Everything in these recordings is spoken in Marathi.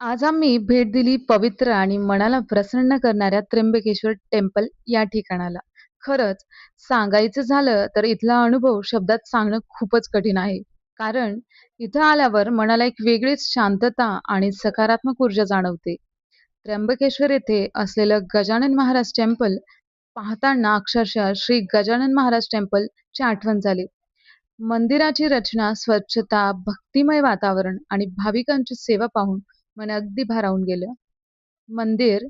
आज आम्ही भेट दिली पवित्र आणि मनाला प्रसन्न करणाऱ्या त्र्यंबकेश्वर टेम्पल या ठिकाणाला. खरंच सांगायचं झालं तर इथला अनुभव शब्दात सांगणं खूपच कठीण आहे. कारण इथं आल्यावर मनाला एक वेगळीच शांतता आणि सकारात्मक ऊर्जा जाणवते. त्र्यंबकेश्वर येथे असलेलं गजानन महाराज टेम्पल पाहताना अक्षरशः श्री गजानन महाराज टेम्पलची आठवण झाली. मंदिराची रचना, स्वच्छता, भक्तिमय वातावरण आणि भाविकांची सेवा पाहून मन अगदी भारावून गेलं. मंदिर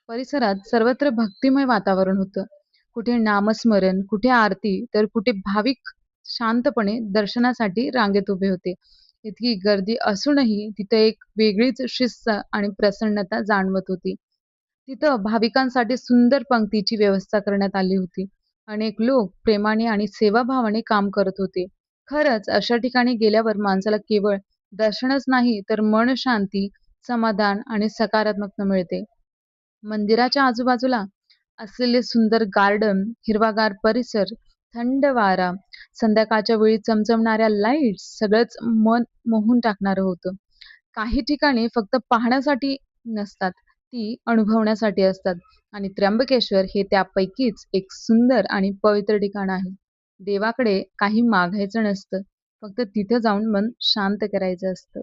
परिसरात सर्वत्र भक्तिमय वातावरण होतं. कुठे नामस्मरण, कुठे आरती, तर कुठे भाविक शांतपणे दर्शनासाठी रांगेत उभे होते. इतकी गर्दी असूनही तिथं एक वेगळीच शिस्त आणि प्रसन्नता जाणवत होती. तिथं भाविकांसाठी सुंदर पंक्तीची व्यवस्था करण्यात आली होती. अनेक लोक प्रेमाने आणि सेवाभावाने काम करत होते. खरंच अशा ठिकाणी गेल्यावर माणसाला केवळ दर्शनच नाही, तर मन शांती, समाधान आणि सकारात्मकता मिळते. मंदिराच्या आजूबाजूला असलेले सुंदर गार्डन, हिरवागार परिसर, थंड वारा, संध्याकाळच्या वेळी चमचमणाऱ्या लाईट्स सगळंच मन मोहून टाकणारं होतं. काही ठिकाणे फक्त पाहण्यासाठी नसतात, ती अनुभवण्यासाठी असतात आणि त्र्यंबकेश्वर हे त्यापैकीच एक सुंदर आणि पवित्र ठिकाण आहे. देवाकडे काही मागायचं नसतं, फक्त तिथं जाऊन मन शांत करायचं असतं.